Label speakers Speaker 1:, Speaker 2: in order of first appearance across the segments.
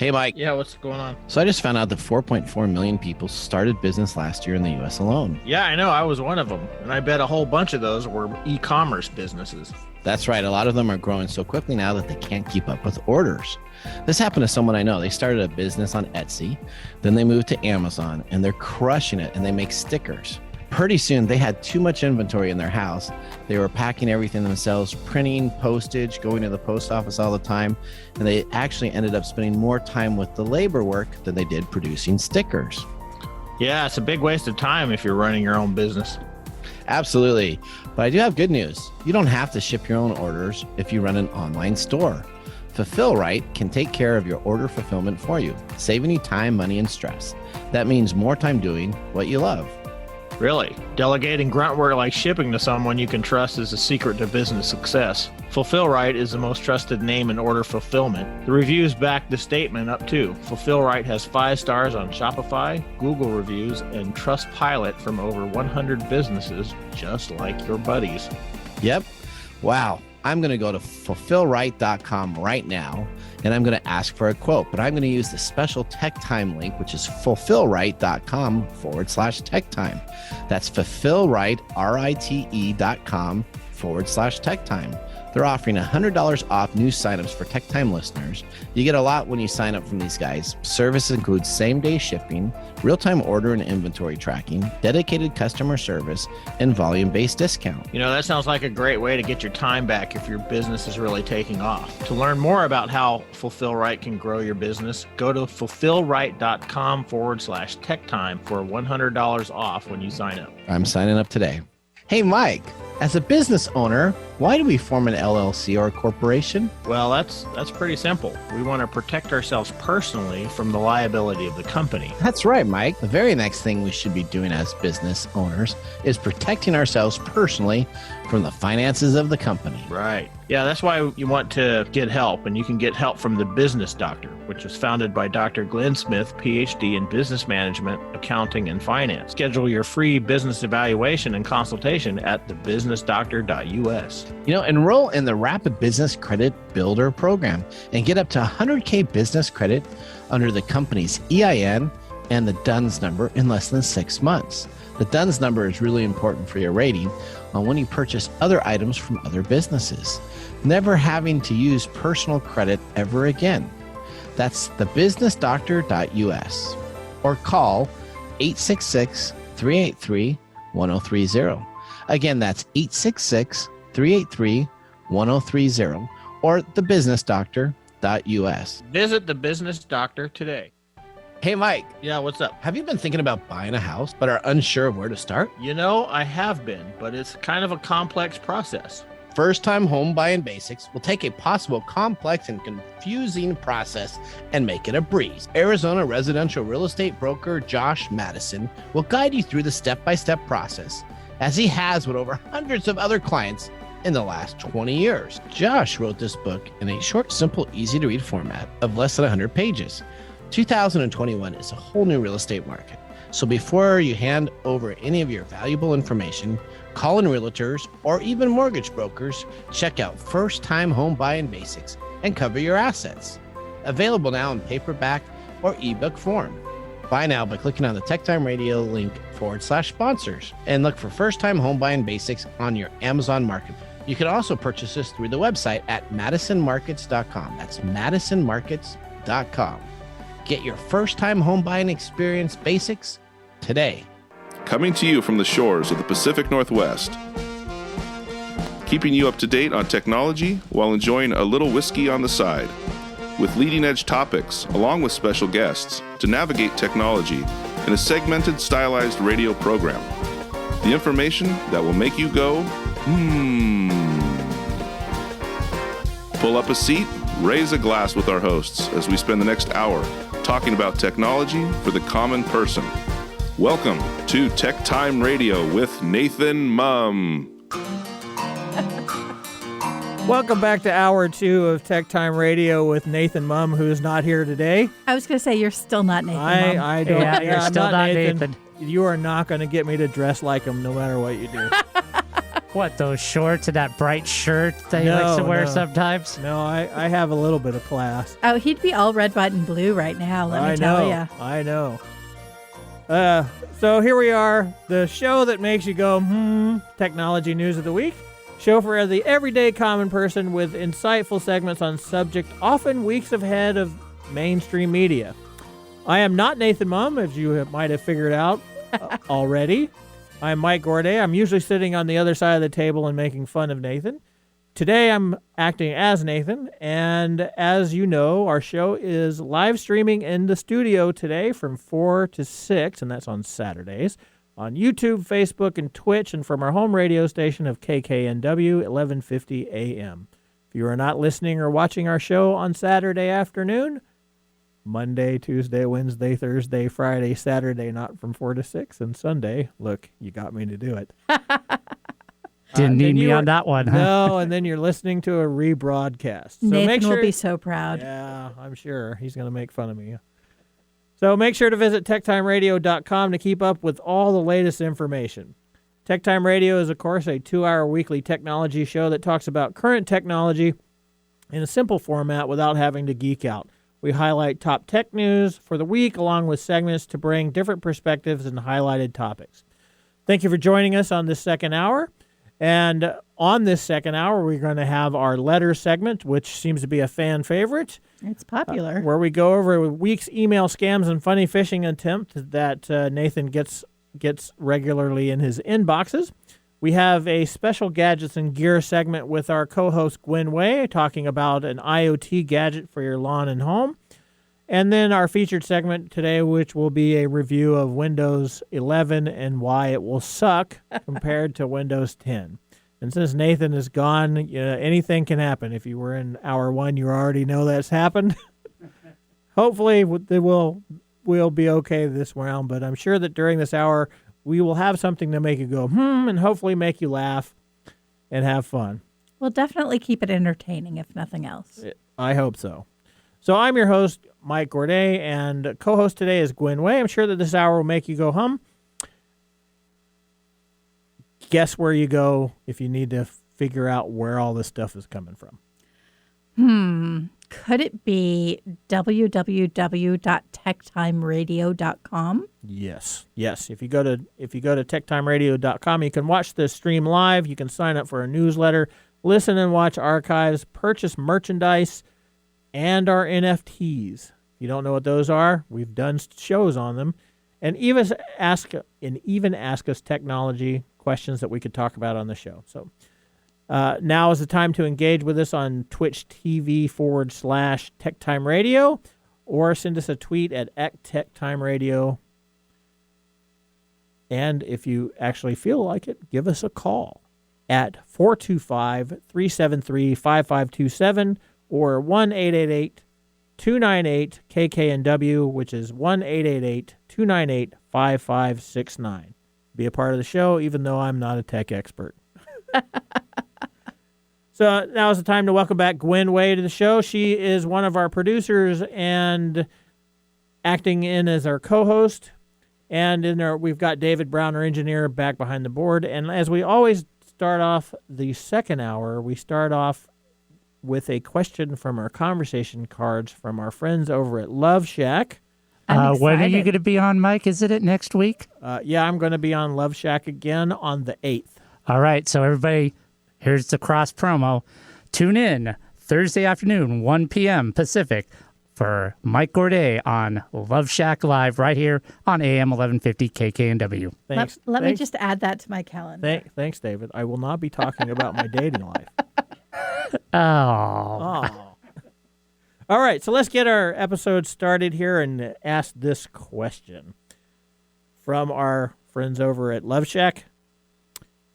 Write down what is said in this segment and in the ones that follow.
Speaker 1: Hey, Mike.
Speaker 2: Yeah, what's going on?
Speaker 1: So I just found out that 4.4 million people started business last year in the U.S. alone.
Speaker 2: Yeah, I know. I was one of them. And I bet a whole bunch of those were e-commerce businesses.
Speaker 1: That's right. A lot of them are growing so quickly now that they can't keep up with orders. This happened to someone I know. They started a business on Etsy, then they moved to Amazon, and they're crushing it, and they make stickers. Pretty soon, they had too much inventory in their house. They were packing everything themselves, printing, postage, going to the post office all the time, and they actually ended up spending more time with the labor work than they did producing stickers.
Speaker 2: Yeah, it's a big waste of time if you're running your own business.
Speaker 1: Absolutely. But I do have good news. You don't have to ship your own orders if you run an online store. Fulfill Right can take care of your order fulfillment for you, saving you time, money, and stress. That means more time doing what you love.
Speaker 2: Really? Delegating grunt work like shipping to someone you can trust is the secret to business success. Fulfill Right is the most trusted name in order fulfillment. The reviews back the statement up too. Fulfill Right has 5 stars on Shopify, Google reviews, and Trustpilot from over 100 businesses, just like your buddies.
Speaker 1: Yep. Wow. I'm going to go to fulfillright.com right now, and I'm going to ask for a quote, but I'm going to use the special TechTime link, which is fulfillright.com/TechTime. That's fulfillright.com/TechTime. They're offering $100 off new signups for TechTime listeners. You get a lot when you sign up from these guys. Service includes same-day shipping, real-time order and inventory tracking, dedicated customer service, and volume-based discount.
Speaker 2: You know, that sounds like a great way to get your time back if your business is really taking off. To learn more about how Fulfill Right can grow your business, go to fulfillright.com/TechTime for $100 off when you sign up.
Speaker 1: I'm signing up today. Hey, Mike, as a business owner, why do we form an LLC or a corporation?
Speaker 2: Well, that's pretty simple. We want to protect ourselves personally from the liability of the company.
Speaker 1: That's right, Mike. The very next thing we should be doing as business owners is protecting ourselves personally from the finances of the company.
Speaker 2: Right. Yeah, that's why you want to get help, and you can get help from The Business Doctor, which was founded by Dr. Glenn Smith, PhD in business management, accounting, and finance. Schedule your free business evaluation and consultation at thebusinessdoctor.us.
Speaker 1: You know, enroll in the Rapid Business Credit Builder program and get up to 100K business credit under the company's EIN and the DUNS number in less than 6 months. The DUNS number is really important for your rating on when you purchase other items from other businesses, never having to use personal credit ever again. That's thebusinessdoctor.us or call 866-383-1030. Again, that's 866-383-1030 or thebusinessdoctor.us.
Speaker 2: Visit The Business Doctor today.
Speaker 1: Hey, Mike.
Speaker 2: Yeah, what's up?
Speaker 1: Have you been thinking about buying a house but are unsure of where to start?
Speaker 2: You know, I have been, but it's kind of a complex process.
Speaker 1: First-time home buying basics will take a possible complex and confusing process and make it a breeze. Arizona residential real estate broker Josh Madison will guide you through the step-by-step process, as he has with over hundreds of other clients in the last 20 years. Josh wrote this book in a short, simple, easy-to-read format of less than 100 pages. 2021 is a whole new real estate market. So before you hand over any of your valuable information, call in realtors or even mortgage brokers, check out First Time Home Buying Basics and cover your assets. Available now in paperback or ebook form. Buy now by clicking on the TechTime Radio link /sponsors and look for First Time Home Buying Basics on your Amazon Marketplace. You can also purchase this through the website at madisonmarkets.com. That's madisonmarkets.com. Get your first-time home buying experience basics today.
Speaker 3: Coming to you from the shores of the Pacific Northwest. Keeping you up to date on technology while enjoying a little whiskey on the side. With leading-edge topics, along with special guests, to navigate technology in a segmented, stylized radio program. The information that will make you go, Pull up a seat, raise a glass with our hosts as we spend the next hour talking about technology for the common person. Welcome to TechTime Radio with Nathan Mumm.
Speaker 4: Welcome back to Hour 2 of TechTime Radio with Nathan Mumm, who is not here today.
Speaker 5: I was going to say, you're still not Nathan Mumm.
Speaker 4: I don't.
Speaker 5: Yeah,
Speaker 4: you're
Speaker 5: still not Nathan.
Speaker 4: You are not going to get me to dress like him no matter what you do.
Speaker 6: What, those shorts and that bright shirt that he likes to wear sometimes?
Speaker 4: No, I have a little bit of class.
Speaker 5: Oh, he'd be all red, white, and blue right now, let me tell you.
Speaker 4: I know. So here we are, the show that makes you go, technology news of the week. Show for the everyday common person with insightful segments on subject often weeks ahead of mainstream media. I am not Nathan Mumm, as you might have figured out already. I'm Mike Gourday. I'm usually sitting on the other side of the table and making fun of Nathan. Today I'm acting as Nathan, and as you know, our show is live streaming in the studio today from 4 to 6, and that's on Saturdays, on YouTube, Facebook, and Twitch, and from our home radio station of KKNW 1150 AM. If you are not listening or watching our show on Saturday afternoon, Monday, Tuesday, Wednesday, Thursday, Friday, Saturday, not from 4 to 6, and Sunday, look, you got me to do it.
Speaker 6: Didn't need me on that one, huh?
Speaker 4: No, and then you're listening to a rebroadcast. So
Speaker 5: Nathan will be so proud.
Speaker 4: Yeah, I'm sure. He's going to make fun of me. So make sure to visit TechTimeRadio.com to keep up with all the latest information. TechTime Radio is, of course, a 2-hour weekly technology show that talks about current technology in a simple format without having to geek out. We highlight top tech news for the week, along with segments to bring different perspectives and highlighted topics. Thank you for joining us on this second hour. And on this second hour, we're going to have our letter segment, which seems to be a fan favorite.
Speaker 5: It's popular.
Speaker 4: Where we go over a week's email scams and funny phishing attempt that Nathan gets regularly in his inboxes. We have a special gadgets and gear segment with our co-host Gwen Way talking about an IoT gadget for your lawn and home. And then our featured segment today, which will be a review of Windows 11 and why it will suck compared to Windows 10. And since Nathan is gone, anything can happen. If you were in hour 1, you already know that's happened. Hopefully, we'll be okay this round, but I'm sure that during this hour, we will have something to make you go, and hopefully make you laugh and have fun.
Speaker 5: We'll definitely keep it entertaining, if nothing else.
Speaker 4: I hope so. So I'm your host, Mike Gourday, and co-host today is Gwen Way. I'm sure that this hour will make you go hum. Guess where you go if you need to figure out where all this stuff is coming from.
Speaker 5: Could it be www.techtimeradio.com?
Speaker 4: Yes. If you go to techtimeradio.com, you can watch the stream live. You can sign up for a newsletter, listen and watch archives, purchase merchandise, and our NFTs. If you don't know what those are, we've done shows on them, and even ask us technology questions that we could talk about on the show. So now is the time to engage with us on Twitch TV /TechTime Radio, or send us a tweet at @TechTime Radio. And if you actually feel like it, give us a call at 425-373-5527 or 1-888-298-KKNW, which is 1-888-298-5569. Be a part of the show, even though I'm not a tech expert. So now is the time to welcome back Gwen Way to the show. She is one of our producers and acting in as our co-host. And we've got David Brown, our engineer, back behind the board. And as we always start off the second hour, we start off with a question from our conversation cards from our friends over at Love Shack.
Speaker 6: When are you going to be on, Mike? Is it next week?
Speaker 4: Yeah, I'm going to be on Love Shack again on the 8th.
Speaker 6: All right, so everybody, here's the cross promo. Tune in Thursday afternoon, 1 p.m. Pacific, for Mike Gourday on Love Shack Live right here on AM 1150 KKNW.
Speaker 4: Thanks.
Speaker 5: Let me just add that to my calendar.
Speaker 4: Thanks, David. I will not be talking about my dating life.
Speaker 6: Oh.
Speaker 4: All right, so let's get our episode started here and ask this question from our friends over at Love Shack.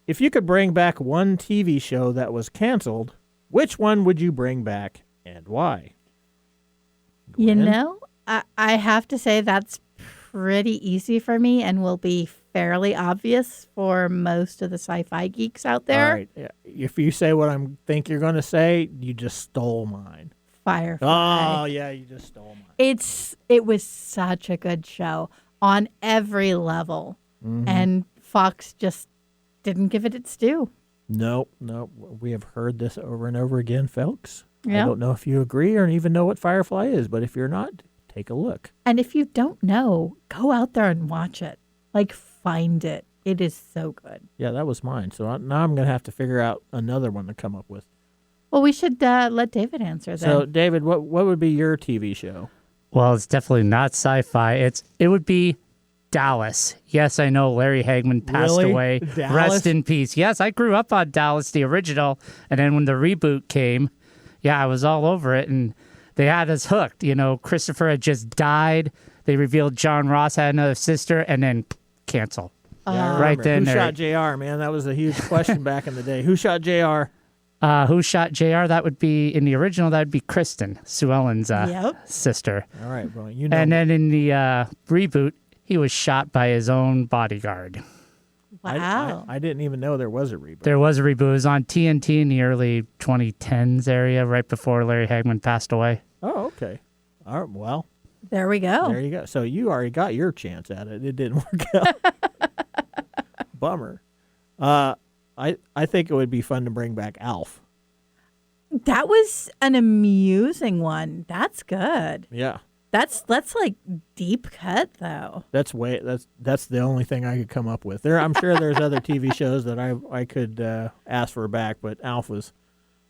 Speaker 4: If you could bring back one TV show that was canceled, which one would you bring back and why?
Speaker 5: You
Speaker 4: Gwen?
Speaker 5: know, I have to say that's pretty easy for me and will be fairly obvious for most of the sci-fi geeks out there.
Speaker 4: All right. If you say what I think you're going to say, you just stole mine.
Speaker 5: Firefly.
Speaker 4: Oh, yeah, you just stole mine.
Speaker 5: It was such a good show on every level, and Fox just didn't give it its due.
Speaker 4: Nope. We have heard this over and over again, folks.
Speaker 5: Yeah.
Speaker 4: I don't know if you agree or even know what Firefly is, but if you're not, take a look.
Speaker 5: And if you don't know, go out there and watch it. Like, find it. It is so good.
Speaker 4: Yeah, that was mine. So now I'm going to have to figure out another one to come up with.
Speaker 5: Well, we should let David answer then.
Speaker 4: So, David, what would be your TV show?
Speaker 6: Well, it's definitely not sci-fi. It would be Dallas. Yes, I know Larry Hagman passed
Speaker 4: Really?
Speaker 6: away.
Speaker 4: Dallas?
Speaker 6: Rest in peace. Yes, I grew up on Dallas, the original, and then when the reboot came, yeah, I was all over it, and they had us hooked. You know, Christopher had just died. They revealed John Ross had another sister, and then cancel.
Speaker 4: Yeah, I
Speaker 6: right
Speaker 4: remember.
Speaker 6: then
Speaker 4: Who
Speaker 6: there.
Speaker 4: shot JR, man? That was a huge question back in the day. Who shot JR?
Speaker 6: Who shot JR? That would be, in the original, that would be Kristen, Sue Ellen's sister.
Speaker 4: All right, well, you know.
Speaker 6: And then in the reboot, he was shot by his own bodyguard.
Speaker 5: Wow.
Speaker 4: I didn't even know there was a reboot.
Speaker 6: There was a reboot. It was on TNT in the early 2010s area, right before Larry Hagman passed away.
Speaker 4: Oh, okay. All right, well,
Speaker 5: There we go.
Speaker 4: there you go. So you already got your chance at it. It didn't work out. Bummer. I think it would be fun to bring back Alf.
Speaker 5: That was an amusing one. That's good.
Speaker 4: Yeah.
Speaker 5: That's like deep cut though.
Speaker 4: That's the only thing I could come up with. I'm sure there's other TV shows that I could ask for back, but Alf was.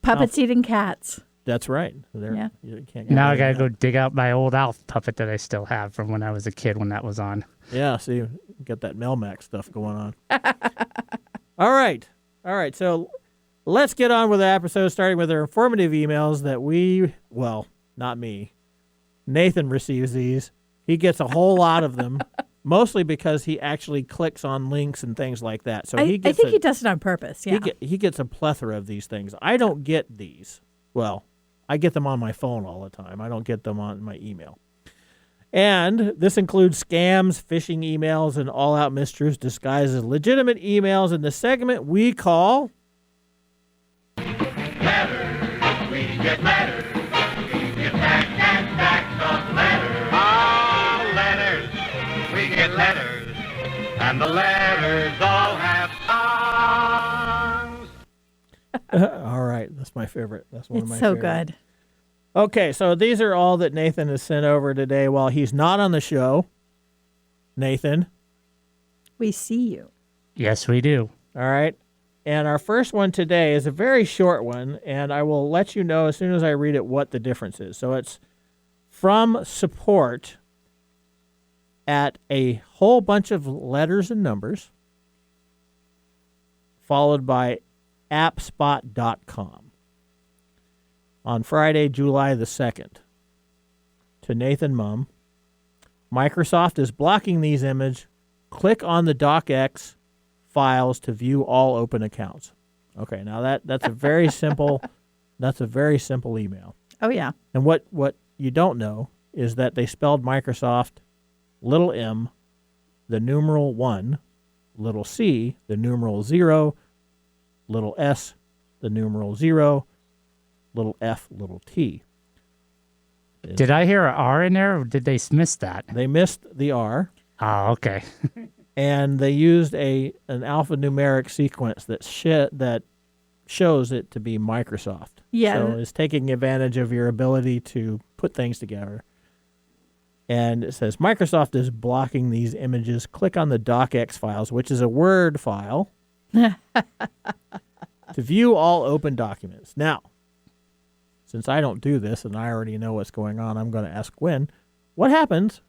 Speaker 5: Puppets eating cats.
Speaker 4: That's right.
Speaker 5: Yeah.
Speaker 4: You can't
Speaker 6: Now I
Speaker 4: rid
Speaker 6: got to
Speaker 4: of
Speaker 6: go
Speaker 4: that.
Speaker 6: dig out my old Alf puppet that I still have from when I was a kid when that was on.
Speaker 4: Yeah, see, got that Melmac stuff going on. All right. So let's get on with the episode, starting with our informative emails that not me. Nathan receives these. He gets a whole lot of them, mostly because he actually clicks on links and things like that. So
Speaker 5: I
Speaker 4: he gets
Speaker 5: think he does it on purpose. Yeah.
Speaker 4: he gets a plethora of these things. I don't get these. Well, I get them on my phone all the time. I don't get them on my email. And this includes scams, phishing emails, and all-out mistruths disguised as legitimate emails in the segment we call...
Speaker 7: Letters, we get letters. We get back and backs of letters. Ah, letters, we get letters. And the letters all have songs.
Speaker 4: all right, that's my favorite. That's one of my
Speaker 5: It's so
Speaker 4: favorite.
Speaker 5: good.
Speaker 4: Okay, so these are all that Nathan has sent over today while he's not on the show. Nathan,
Speaker 5: We see you.
Speaker 6: Yes, we do.
Speaker 4: all right? And our first one today is a very short one, and I will let you know as soon as I read it what the difference is. So it's from support at a whole bunch of letters and numbers, followed by appspot.com. On Friday, July the 2nd, to Nathan Mumm, Microsoft is blocking these images. Click on the docx files to view all open accounts. Okay, now that's a very simple email.
Speaker 5: Oh yeah.
Speaker 4: And what you don't know is that they spelled Microsoft little m, the numeral 1, little c, the numeral 0, little s, the numeral 0, little f, little t.
Speaker 6: Did I hear an R in there, or did they miss that?
Speaker 4: They missed the R,
Speaker 6: Oh, okay.
Speaker 4: and they used an alphanumeric sequence that shows it to be Microsoft.
Speaker 5: Yeah.
Speaker 4: So it's taking advantage of your ability to put things together. And it says Microsoft is blocking these images. Click on the docx files, which is a Word file, to view all open documents. Now, since I don't do this and I already know what's going on, I'm going to ask Gwen, what happens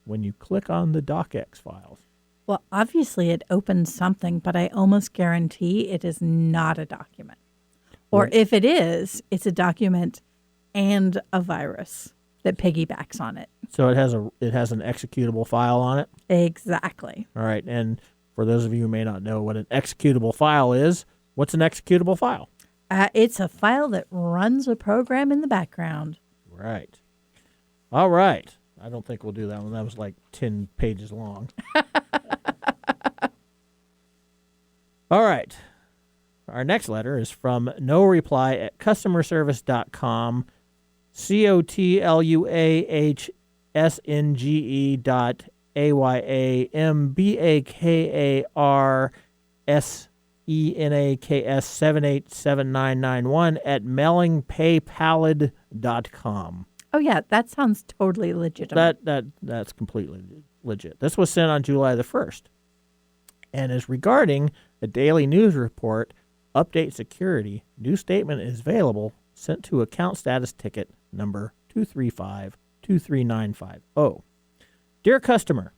Speaker 4: when you click on the docx files?
Speaker 5: Well, obviously it opens something, but I almost guarantee it is not a document. Or if it is, it's a document and a virus that piggybacks on it.
Speaker 4: So it has an executable file on it.
Speaker 5: Exactly.
Speaker 4: All right, and for those of you who may not know what an executable file is, what's an executable file?
Speaker 5: It's a file that runs a program in the background.
Speaker 4: Right. All right. I don't think we'll do that one. That was like 10 pages long. All right. Our next letter is from no reply at customerservice.com, COTLUAHSNGE.AYAMBAKARS ENAKS787991 at mailingpaypalid.com.
Speaker 5: Oh, yeah, that sounds totally legitimate.
Speaker 4: That's completely legit. This was sent on July the 1st and is regarding a daily news report, update security. New statement is available, sent to account status ticket number 235-23950. Dear customer,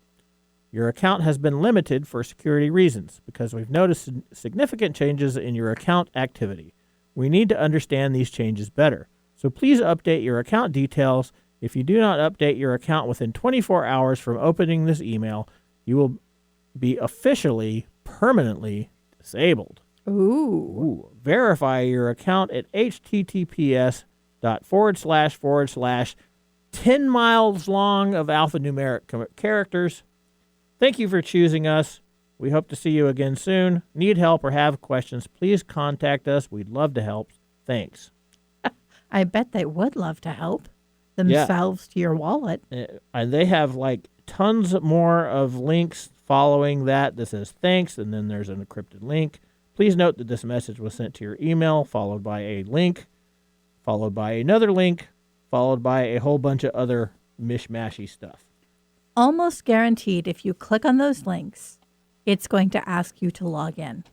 Speaker 4: your account has been limited for security reasons because we've noticed significant changes in your account activity. We need to understand these changes better. So please update your account details. If you do not update your account within 24 hours from opening this email, you will be officially permanently disabled.
Speaker 5: Ooh.
Speaker 4: Verify your account at https:// 10 miles long of alphanumeric characters. Thank you for choosing us. We hope to see you again soon. Need help or have questions, please contact us. We'd love to help. Thanks.
Speaker 5: I bet they would love to help themselves to your wallet.
Speaker 4: And they have like tons more of links following that. This says thanks, and then there's an encrypted link. Please note that this message was sent to your email, followed by a link, followed by another link, followed by a whole bunch of other mishmashy stuff.
Speaker 5: Almost guaranteed, if you click on those links, it's going to ask you to log in.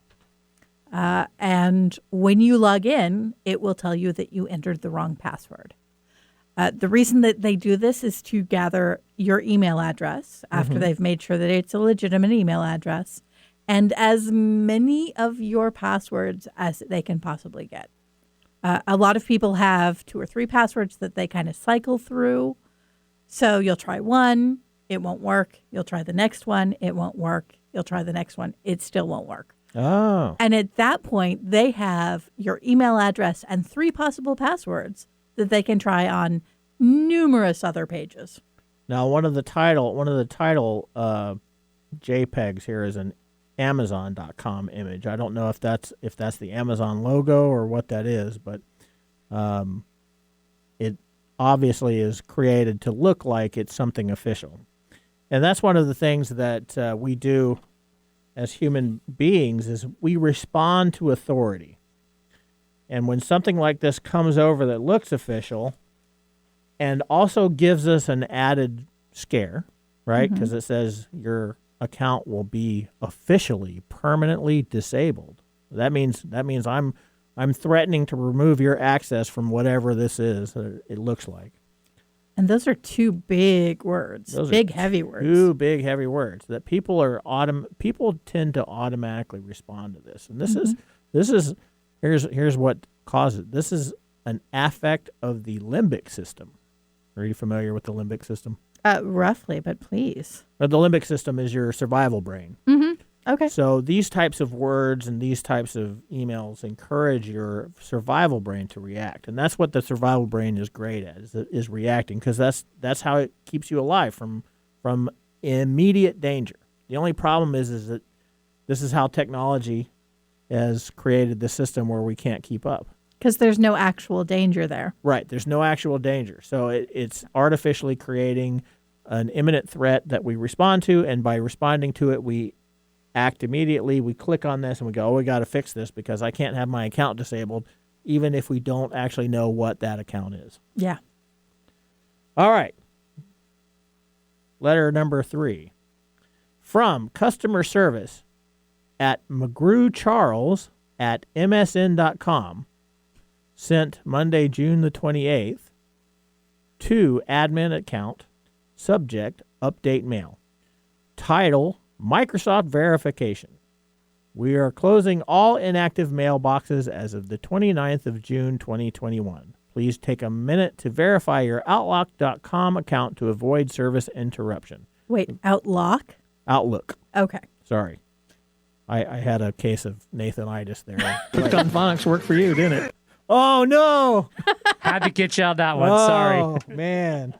Speaker 5: And when you log in, it will tell you that you entered the wrong password. The reason that they do this is to gather your email address after they've made sure that it's a legitimate email address and as many of your passwords as they can possibly get. A lot of people have 2 or 3 passwords that they kind of cycle through. So you'll try one, it won't work. You'll try the next one, it won't work. You'll try the next one, it still won't work.
Speaker 4: Oh.
Speaker 5: And at that point, they have your email address and 3 possible passwords that they can try on numerous other pages.
Speaker 4: Now, one of the title JPEGs here is an Amazon.com image. I don't know if that's the Amazon logo or what that is, but it obviously is created to look like it's something official. And that's one of the things that we do as human beings is we respond to authority. And when something like this comes over that looks official and also gives us an added scare, right? Because it says your account will be officially permanently disabled. That means I'm threatening to remove your access from whatever this is that it looks like.
Speaker 5: And those are 2 big words, heavy words.
Speaker 4: 2 big, heavy words that people tend to automatically respond to this. And here's what causes it. This is an affect of the limbic system. Are you familiar with the limbic system?
Speaker 5: Roughly, but please.
Speaker 4: The limbic system is your survival brain.
Speaker 5: Okay.
Speaker 4: So these types of words and these types of emails encourage your survival brain to react. And that's what the survival brain is great at, is reacting, because that's how it keeps you alive from immediate danger. The only problem is that this is how technology has created the system where we can't keep up.
Speaker 5: Because there's no actual danger there.
Speaker 4: Right. There's no actual danger. So it's artificially creating an imminent threat that we respond to, and by responding to it, we act immediately. We click on this and we go, we got to fix this because I can't have my account disabled, even if we don't actually know what that account is.
Speaker 5: Yeah.
Speaker 4: All right. Letter number 3. From customer service at McGrew-Charles@msn.com, sent Monday, June the 28th, to admin account, subject, update mail. Title, Microsoft verification. We are closing all inactive mailboxes as of the 29th of June, 2021. Please take a minute to verify your Outlook.com account to avoid service interruption.
Speaker 5: Wait, Outlook?
Speaker 4: Outlook.
Speaker 5: Okay.
Speaker 4: Sorry. I had a case of Nathanitis there.
Speaker 2: Krypton Phonics worked for you, didn't it?
Speaker 4: Oh, no.
Speaker 6: Had to get you on that one. Sorry.
Speaker 4: Oh, man.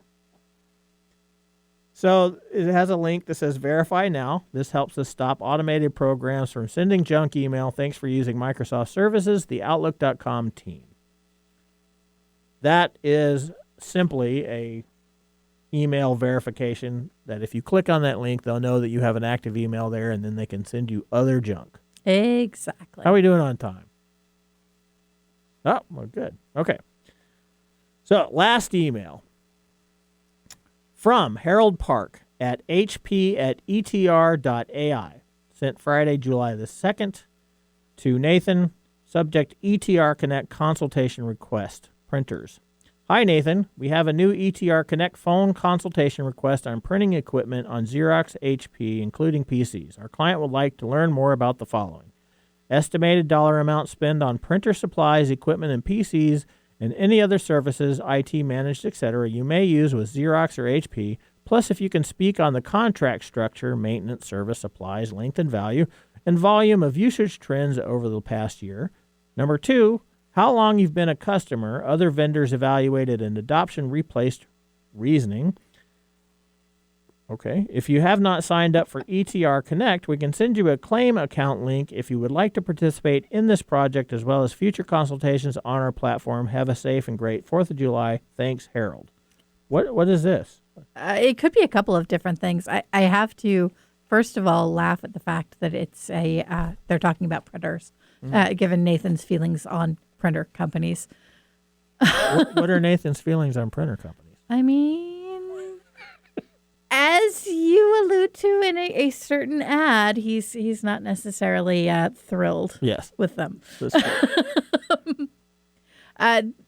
Speaker 4: So it has a link that says verify now. This helps us stop automated programs from sending junk email. Thanks for using Microsoft Services, the Outlook.com team. That is simply a email verification that if you click on that link, they'll know that you have an active email there, and then they can send you other junk. How are we doing on time? Oh, well, good. Okay. So, last email from Harold Park at hp@etr.ai. Sent Friday, July the 2nd to Nathan. Subject ETR Connect consultation request. Printers. Hi, Nathan. We have a new ETR Connect phone consultation request on printing equipment on Xerox, HP, including PCs. Our client would like to learn more about the following. Estimated dollar amount spent on printer supplies, equipment, and PCs, and any other services, IT managed, etc., you may use with Xerox or HP, plus if you can speak on the contract structure, maintenance, service, supplies, length and value, and volume of usage trends over the past year. Number 2, how long you've been a customer, other vendors evaluated, and adoption replaced reasoning. Okay. If you have not signed up for ETR Connect, we can send you a claim account link if you would like to participate in this project, as well as future consultations on our platform. Have a safe and great 4th of July. Thanks, Harold. What is this?
Speaker 5: It could be a couple of different things. I have to, first of all, laugh at the fact that it's they're talking about printers, given Nathan's feelings on printer companies.
Speaker 4: What are Nathan's feelings on printer companies?
Speaker 5: I mean, as you allude to in a certain ad, he's not necessarily thrilled with them.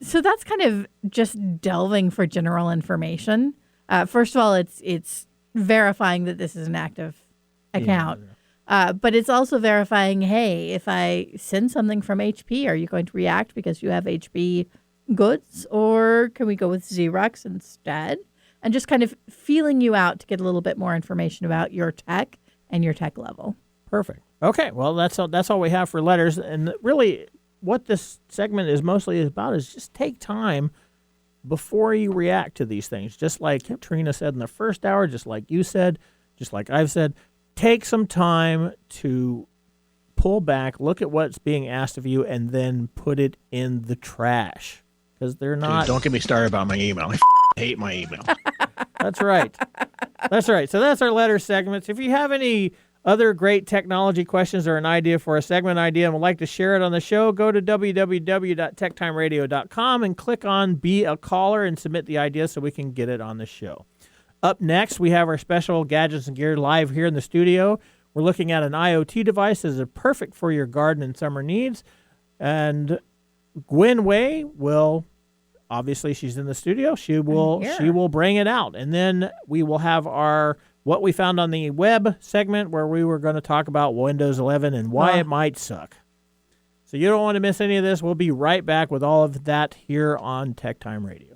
Speaker 5: So that's kind of just delving for general information. First of all, it's verifying that this is an active account. But it's also verifying, hey, if I send something from HP, are you going to react because you have HP goods? Or can we go with Xerox instead? And just kind of feeling you out to get a little bit more information about your tech and your tech level.
Speaker 4: Perfect. Okay, well, that's all we have for letters. And really, what this segment is mostly about is just take time before you react to these things. Just like Trina said in the first hour, just like you said, just like I've said, take some time to pull back, look at what's being asked of you, and then put it in the trash. Because they're not...
Speaker 2: Dude, don't get me started about my email. I hate my email.
Speaker 4: That's right. That's right. So that's our letter segments. If you have any other great technology questions or an idea for a segment idea and would like to share it on the show, go to www.techtimeradio.com and click on Be a Caller and submit the idea so we can get it on the show. Up next, we have our special Gadgets and Gear live here in the studio. We're looking at an IoT device that is perfect for your garden and summer needs. And Gwen Way will, obviously she's in the studio, she will bring it out. And then we will have our What We Found on the Web segment where we were going to talk about Windows 11 and why it might suck. So you don't want to miss any of this. We'll be right back with all of that here on Tech Time Radio.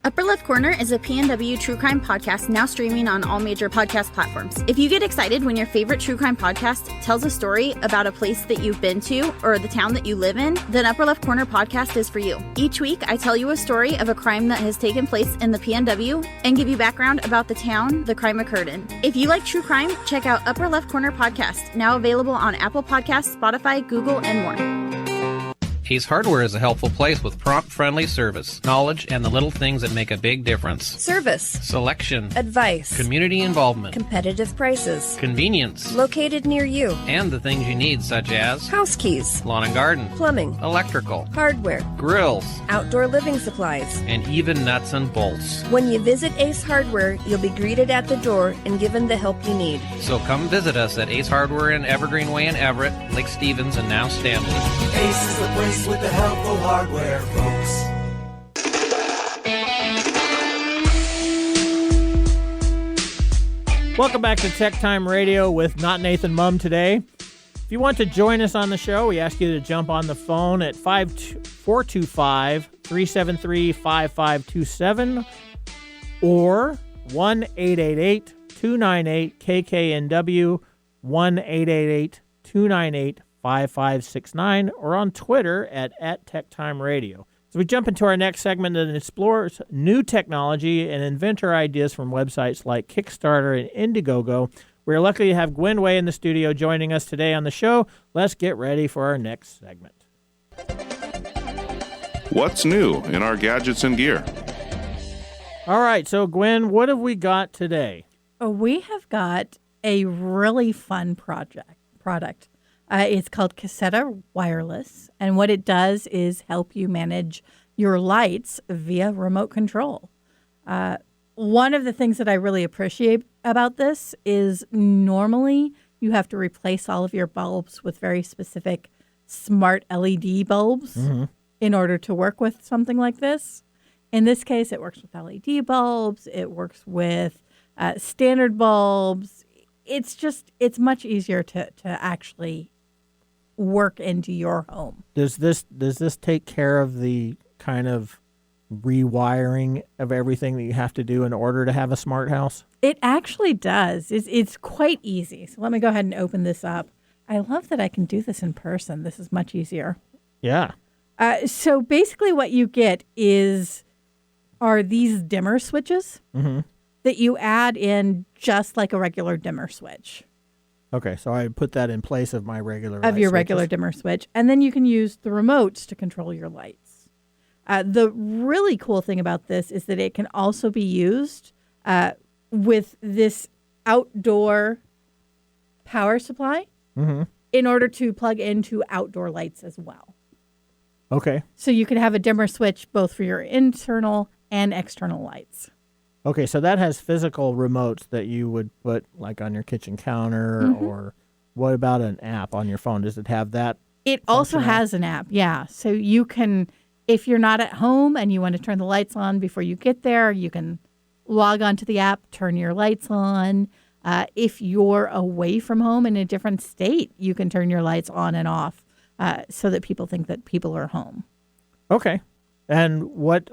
Speaker 8: Upper Left Corner is a PNW true crime podcast now streaming on all major podcast platforms. If you get excited when your favorite true crime podcast tells a story about a place that you've been to or the town that you live in, then Upper Left Corner podcast is for you. Each week, I tell you a story of a crime that has taken place in the PNW and give you background about the town the crime occurred in. If you like true crime, check out Upper Left Corner podcast, now available on Apple Podcasts, Spotify, Google, and more.
Speaker 9: Ace Hardware is a helpful place with prompt, friendly service, knowledge, and the little things that make a big difference.
Speaker 10: Service.
Speaker 9: Selection.
Speaker 10: Advice.
Speaker 9: Community involvement.
Speaker 10: Competitive prices.
Speaker 9: Convenience.
Speaker 10: Located near you.
Speaker 9: And the things you need, such as
Speaker 10: house keys,
Speaker 9: lawn and garden,
Speaker 10: plumbing,
Speaker 9: electrical,
Speaker 10: hardware,
Speaker 9: grills,
Speaker 10: outdoor living supplies,
Speaker 9: and even nuts and bolts.
Speaker 10: When you visit Ace Hardware, you'll be greeted at the door and given the help you need.
Speaker 9: So come visit us at Ace Hardware in Evergreen Way in Everett, Lake Stevens, and now Stanley.
Speaker 11: Ace is the place with the helpful hardware, folks.
Speaker 4: Welcome back to Tech Time Radio with not Nathan Mumm today. If you want to join us on the show, we ask you to jump on the phone at 425-373-5527 or 1-888-298-KKNW, 1-888-298-5569, or on Twitter at TechTime Radio. So we jump into our next segment that explores new technology and inventor ideas from websites like Kickstarter and Indiegogo. We're lucky to have Gwen Way in the studio joining us today on the show. Let's get ready for our next segment.
Speaker 3: What's new in our gadgets and gear?
Speaker 4: All right, so Gwen, what have we got today?
Speaker 5: We have got a really fun product. It's called Caseta Wireless, and what it does is help you manage your lights via remote control. One of the things that I really appreciate about this is normally you have to replace all of your bulbs with very specific smart LED bulbs in order to work with something like this. In this case, it works with LED bulbs. It works with standard bulbs. It's much easier to actually work into your home.
Speaker 2: Does this take care of the kind of rewiring of everything that you have to do in order to have a smart house?
Speaker 5: It actually does. It's quite easy. So let me go ahead and open this up. I love that I can do this in person. This is much easier.
Speaker 2: Yeah.
Speaker 5: So basically what you get are these dimmer switches that you add in just like a regular dimmer switch.
Speaker 2: Okay, so I put that in place of my regular
Speaker 5: regular dimmer switch, and then you can use the remotes to control your lights. The really cool thing about this is that it can also be used with this outdoor power supply in order to plug into outdoor lights as well.
Speaker 2: Okay.
Speaker 5: So you could have a dimmer switch both for your internal and external lights.
Speaker 2: Okay, so that has physical remotes that you would put like on your kitchen counter, or what about an app on your phone? Does it have that?
Speaker 5: It also has an app, yeah. So you can, if you're not at home and you want to turn the lights on before you get there, you can log onto the app, turn your lights on. If you're away from home in a different state, you can turn your lights on and off so that people think that people are home.
Speaker 2: Okay. And what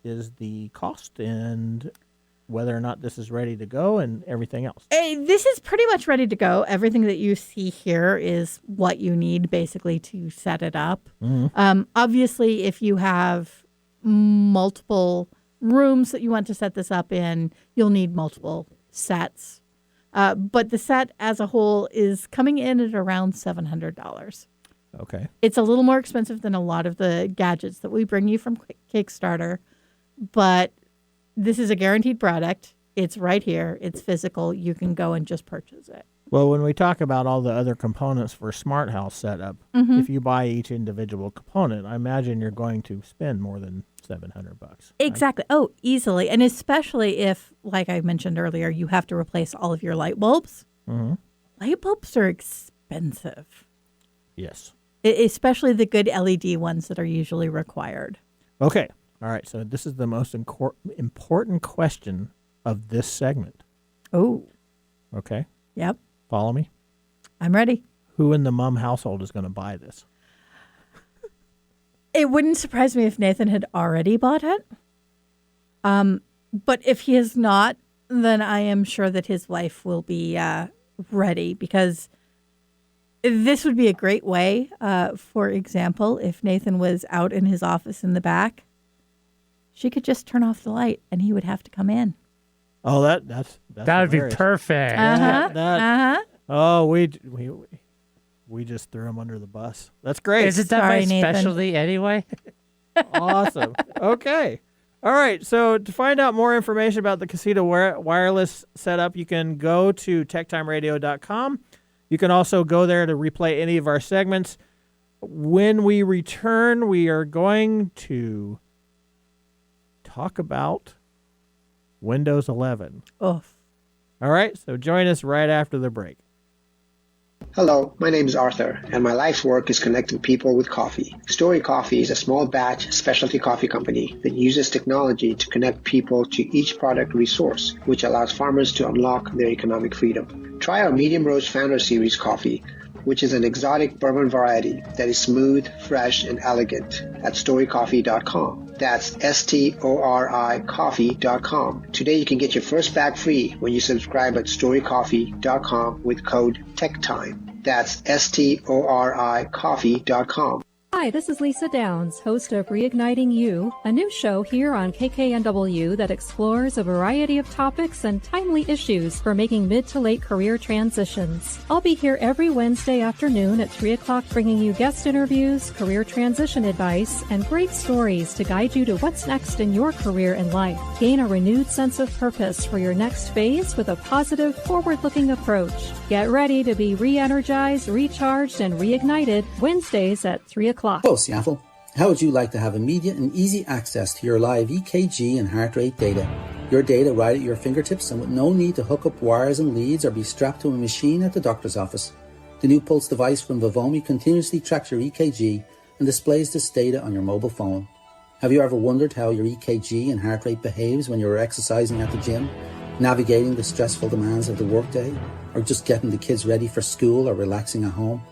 Speaker 2: is the cost and whether or not this is ready to go and everything else?
Speaker 5: This is pretty much ready to go. Everything that you see here is what you need basically to set it up. Obviously, if you have multiple rooms that you want to set this up in, you'll need multiple sets. But the set as a whole is coming in at around $700.
Speaker 2: Okay.
Speaker 5: It's a little more expensive than a lot of the gadgets that we bring you from Kickstarter, but this is a guaranteed product. It's right here. It's physical. You can go and just purchase it.
Speaker 2: Well, when we talk about all the other components for smart house setup, if you buy each individual component, I imagine you're going to spend more than $700.
Speaker 5: Exactly. Oh, easily. And especially if, like I mentioned earlier, you have to replace all of your light bulbs. Light bulbs are expensive.
Speaker 2: Yes.
Speaker 5: Especially the good LED ones that are usually required.
Speaker 2: Okay. All right. So this is the most important question of this segment.
Speaker 5: Oh.
Speaker 2: Okay.
Speaker 5: Yep.
Speaker 2: Follow me?
Speaker 5: I'm ready.
Speaker 2: Who in the Mumm household is going to buy this?
Speaker 5: It wouldn't surprise me if Nathan had already bought it. But if he has not, then I am sure that his wife will be ready, because this would be a great way. For example, if Nathan was out in his office in the back, she could just turn off the light and he would have to come in.
Speaker 2: Oh, that would
Speaker 6: be perfect.
Speaker 2: Oh, we just threw him under the bus. That's great.
Speaker 6: Isn't that my specialty anyway?
Speaker 2: Awesome. Okay. All right. So to find out more information about the Caseta wireless setup, you can go to techtimeradio.com. You can also go there to replay any of our segments. When we return, we are going to talk about Windows 11.
Speaker 5: Oh.
Speaker 2: All right. So join us right after the break.
Speaker 12: Hello, my name is Arthur, and my life's work is connecting people with coffee. Story Coffee is a small batch specialty coffee company that uses technology to connect people to each product resource, which allows farmers to unlock their economic freedom. Try our Medium Roast Founder Series coffee, which is an exotic bourbon variety that is smooth, fresh, and elegant at storycoffee.com. That's STORI coffee.com. Today you can get your first bag free when you subscribe at storycoffee.com with code TechTime. That's STORI coffee.com.
Speaker 13: Hi, this is Lisa Downs, host of Reigniting You, a new show here on KKNW that explores a variety of topics and timely issues for making mid to late career transitions. I'll be here every Wednesday afternoon at 3 o'clock bringing you guest interviews, career transition advice, and great stories to guide you to what's next in your career and life. Gain a renewed sense of purpose for your next phase with a positive, forward-looking approach. Get ready to be re-energized, recharged, and reignited Wednesdays at 3 o'clock.
Speaker 14: Hello, Seattle. How would you like to have immediate and easy access to your live EKG and heart rate data? Your data right at your fingertips and with no need to hook up wires and leads or be strapped to a machine at the doctor's office. The new Pulse device from Vivomi continuously tracks your EKG and displays this data on your mobile phone. Have you ever wondered how your EKG and heart rate behaves when you're exercising at the gym, navigating the stressful demands of the workday, or just getting the kids ready for school or relaxing at home?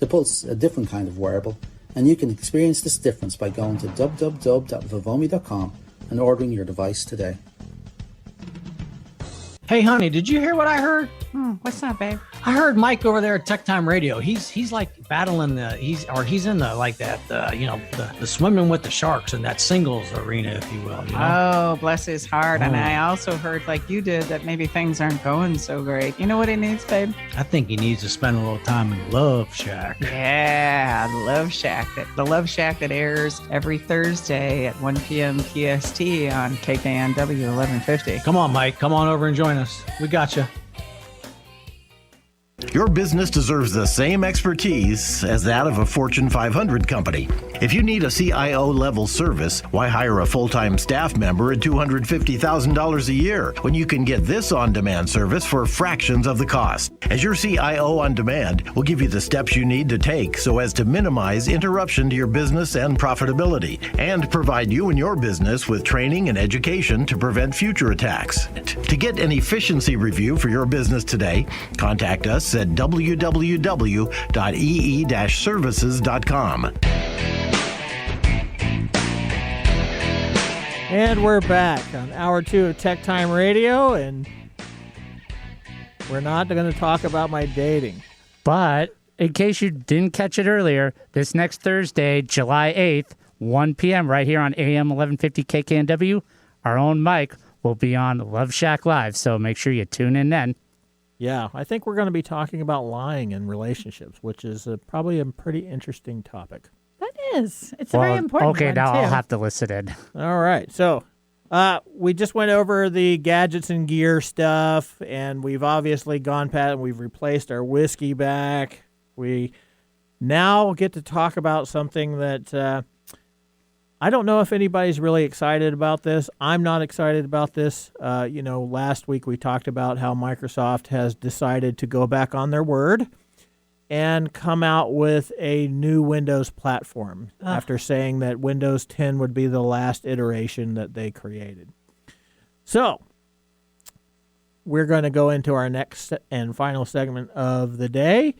Speaker 14: The Pulse is a different kind of wearable, and you can experience this difference by going to www.vivomi.com and ordering your device today.
Speaker 15: Hey, honey, did you hear what I heard?
Speaker 16: What's up, babe?
Speaker 15: I heard Mike over there at TechTime Radio. He's like battling he's in the swimming with the sharks in that singles arena, if you will. You know?
Speaker 16: Oh, bless his heart. And I also heard, like you did, that maybe things aren't going so great. You know what he needs, babe?
Speaker 15: I think he needs to spend a little time in Love Shack.
Speaker 16: Yeah, the Love Shack. The Love Shack that airs every Thursday at 1 p.m. PST on KKNW 1150.
Speaker 15: Come on, Mike. Come on over and join us. We got you.
Speaker 17: Your business deserves the same expertise as that of a Fortune 500 company. If you need a CIO-level service, why hire a full-time staff member at $250,000 a year when you can get this on-demand service for fractions of the cost? As your CIO on demand, we'll give you the steps you need to take so as to minimize interruption to your business and profitability, and provide you and your business with training and education to prevent future attacks. To get an efficiency review for your business today, contact us at www.ee-services.com.
Speaker 4: And we're back on hour 2 of Tech Time Radio, and we're not going to talk about my dating.
Speaker 6: But in case you didn't catch it earlier, this next Thursday, July 8th, 1 p.m. right here on AM 1150 KKNW, our own Mike will be on Love Shack Live, so make sure you tune in then.
Speaker 4: Yeah, I think we're going to be talking about lying in relationships, which is probably a pretty interesting topic.
Speaker 5: That is. It's a very important
Speaker 6: okay,
Speaker 5: one,
Speaker 6: now
Speaker 5: too.
Speaker 6: I'll have to listen in.
Speaker 4: All right, so we just went over the gadgets and gear stuff, and we've obviously gone past and we've replaced our whiskey back. We now get to talk about something that I don't know if anybody's really excited about this. I'm not excited about this. Last week we talked about how Microsoft has decided to go back on their word and come out with a new Windows platform after saying that Windows 10 would be the last iteration that they created. So we're going to go into our next and final segment of the day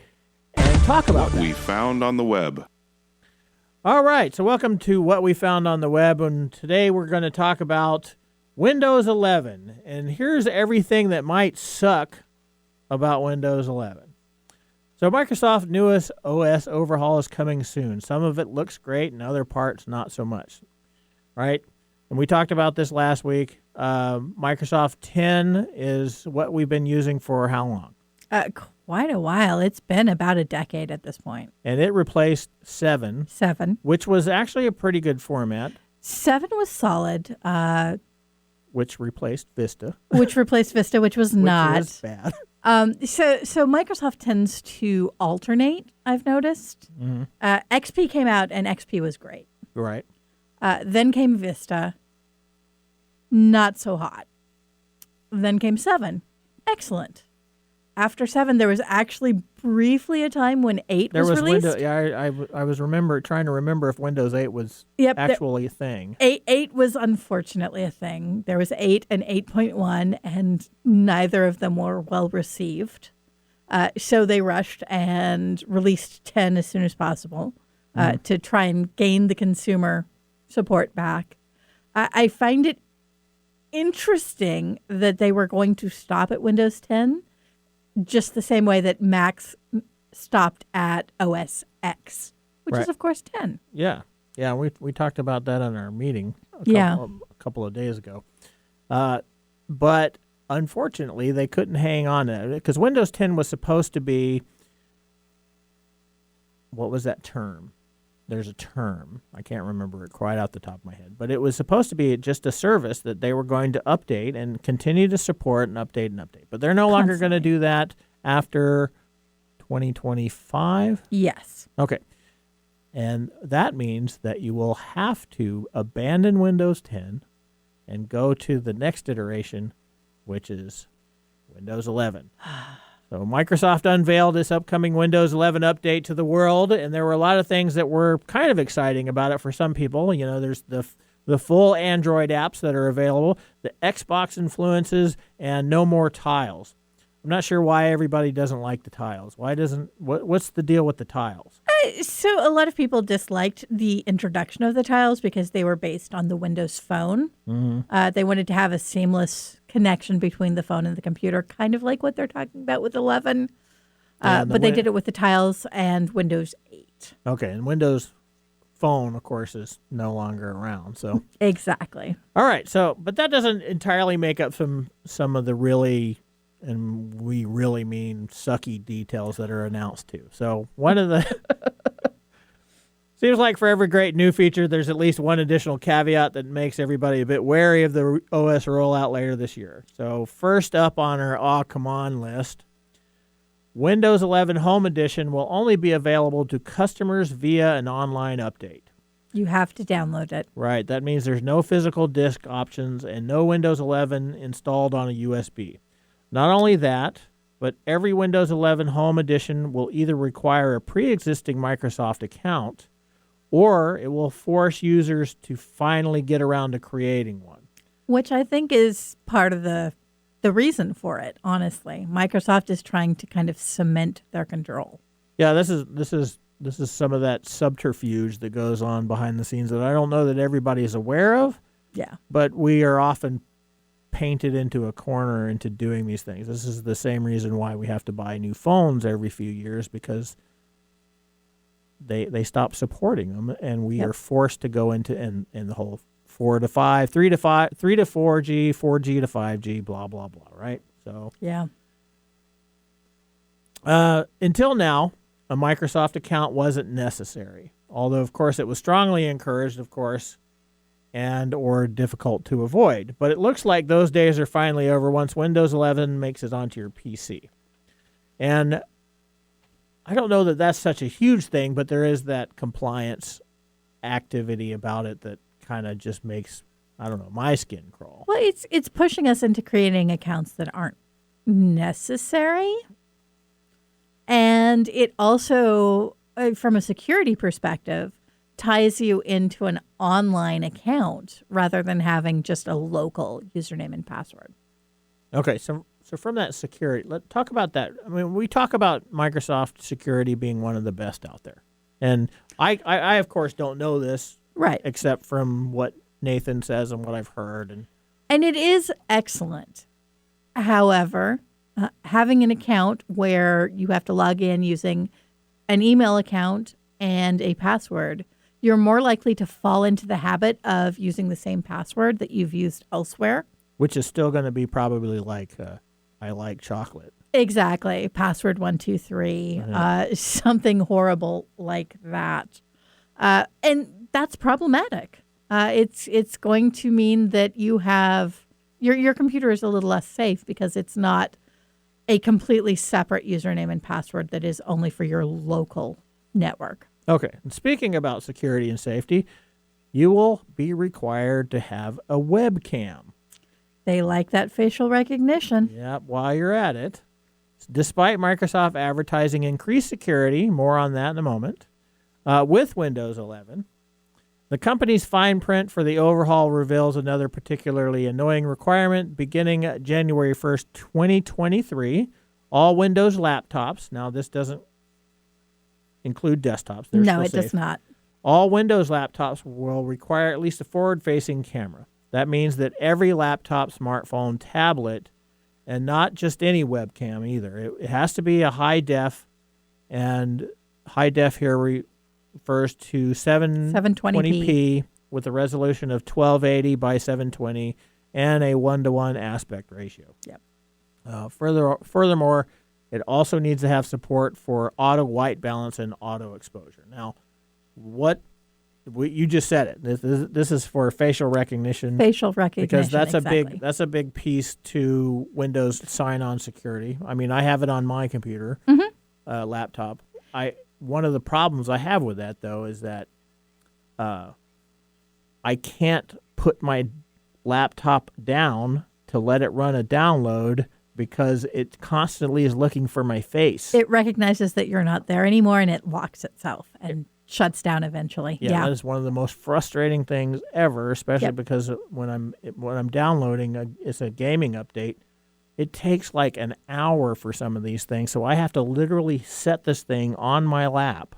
Speaker 4: and talk about
Speaker 3: what we found on the web.
Speaker 4: All right, so welcome to What We Found on the Web, and today we're going to talk about Windows 11, and here's everything that might suck about Windows 11. So Microsoft's newest OS overhaul is coming soon. Some of it looks great, and other parts not so much, right? And we talked about this last week. Microsoft 10 is what we've been using for how long?
Speaker 5: Quite a while. It's been about a decade at this point.
Speaker 4: And it replaced 7.
Speaker 5: 7.
Speaker 4: Which was actually a pretty good format.
Speaker 5: 7 was solid.
Speaker 4: Which replaced Vista.
Speaker 5: Which replaced Vista, which was not.
Speaker 4: Which was bad.
Speaker 5: So Microsoft tends to alternate, I've noticed.
Speaker 4: Mm-hmm.
Speaker 5: XP came out, and XP was great.
Speaker 4: Right.
Speaker 5: Then came Vista. Not so hot. Then came 7. Excellent. After 7, there was actually briefly a time when 8 was released.
Speaker 4: I was trying to remember if Windows 8 was actually a thing.
Speaker 5: 8 was unfortunately a thing. There was 8 and 8.1, and neither of them were well received. So they rushed and released 10 as soon as possible to try and gain the consumer support back. I find it interesting that they were going to stop at Windows 10. Just the same way that Macs stopped at OS X. which is, of course, 10.
Speaker 4: Yeah. Yeah, we talked about that on our meeting a couple of days ago. But unfortunately, they couldn't hang on to it because Windows 10 was supposed to be, what was that term? There's a term. I can't remember it quite off the top of my head. But it was supposed to be just a service that they were going to update and continue to support and update and update. But they're no longer going to do that after 2025?
Speaker 5: Yes.
Speaker 4: Okay. And that means that you will have to abandon Windows 10 and go to the next iteration, which is Windows 11. So Microsoft unveiled this upcoming Windows 11 update to the world, and there were a lot of things that were kind of exciting about it for some people. You know, there's the full Android apps that are available, the Xbox influences, and no more tiles. I'm not sure why everybody doesn't like the tiles. What's the deal with the tiles?
Speaker 5: So a lot of people disliked the introduction of the tiles because they were based on the Windows Phone.
Speaker 4: Mm-hmm.
Speaker 5: They wanted to have a seamless connection between the phone and the computer, kind of like what they're talking about with 11. But they did it with the tiles and Windows 8.
Speaker 4: Okay, and Windows Phone, of course, is no longer around. So
Speaker 5: exactly.
Speaker 4: All right, but that doesn't entirely make up some of the really, and we really mean sucky details that are announced too. So one of the seems like for every great new feature, there's at least one additional caveat that makes everybody a bit wary of the OS rollout later this year. So first up on our come on list, Windows 11 Home Edition will only be available to customers via an online update.
Speaker 5: You have to download it.
Speaker 4: Right. That means there's no physical disk options and no Windows 11 installed on a USB. Not only that, but every Windows 11 Home Edition will either require a pre-existing Microsoft account or it will force users to finally get around to creating one.
Speaker 5: Which I think is part of the reason for it, honestly. Microsoft is trying to kind of cement their control.
Speaker 4: Yeah, this is some of that subterfuge that goes on behind the scenes that I don't know that everybody is aware of.
Speaker 5: Yeah.
Speaker 4: But we are often painted into a corner into doing these things. This is the same reason why we have to buy new phones every few years, because they stop supporting them, and we are forced to go into and the whole 4 to 5, 3 to 4G, 4G to 5G, blah blah blah. Right? So
Speaker 5: yeah.
Speaker 4: Until now, a Microsoft account wasn't necessary, although of course it was strongly encouraged, of course, and or difficult to avoid. But it looks like those days are finally over once Windows 11 makes it onto your PC. And I don't know that that's such a huge thing, but there is that compliance activity about it that kind of just makes, I don't know, my skin crawl.
Speaker 5: Well, it's pushing us into creating accounts that aren't necessary. And it also, from a security perspective, ties you into an online account rather than having just a local username and password.
Speaker 4: Okay, so from that security, let's talk about that. I mean, we talk about Microsoft security being one of the best out there. And I of course, don't know this,
Speaker 5: right,
Speaker 4: except from what Nathan says and what I've heard.
Speaker 5: And it is excellent. However, having an account where you have to log in using an email account and a password, you're more likely to fall into the habit of using the same password that you've used elsewhere.
Speaker 4: Which is still going to be probably like, I like chocolate.
Speaker 5: Exactly. Password 123, something horrible like that. And that's problematic. It's going to mean that you have, your computer is a little less safe because it's not a completely separate username and password that is only for your local network.
Speaker 4: Okay. And speaking about security and safety, you will be required to have a webcam.
Speaker 5: They like that facial recognition.
Speaker 4: Yep, while you're at it. Despite Microsoft advertising increased security, more on that in a moment, with Windows 11, the company's fine print for the overhaul reveals another particularly annoying requirement. Beginning January 1st, 2023, all Windows laptops, now this doesn't include desktops.
Speaker 5: No, it does not.
Speaker 4: All Windows laptops will require at least a forward-facing camera. That means that every laptop, smartphone, tablet, and not just any webcam either. It has to be a high def, and high def here refers to 720p with a resolution of 1280 by 720 and a 1-to-1 aspect ratio.
Speaker 5: Yep.
Speaker 4: Furthermore, it also needs to have support for auto white balance and auto exposure. Now, you just said it. This is for facial recognition.
Speaker 5: Facial recognition,
Speaker 4: because that's
Speaker 5: exactly.
Speaker 4: a big piece to Windows sign-on security. I mean, I have it on my computer, laptop. One of the problems I have with that though is that I can't put my laptop down to let it run a download because it constantly is looking for my face.
Speaker 5: It recognizes that you're not there anymore, and it locks itself and shuts down eventually.
Speaker 4: Yeah, that is one of the most frustrating things ever, especially because when I'm downloading, it's a gaming update. It takes like an hour for some of these things, so I have to literally set this thing on my lap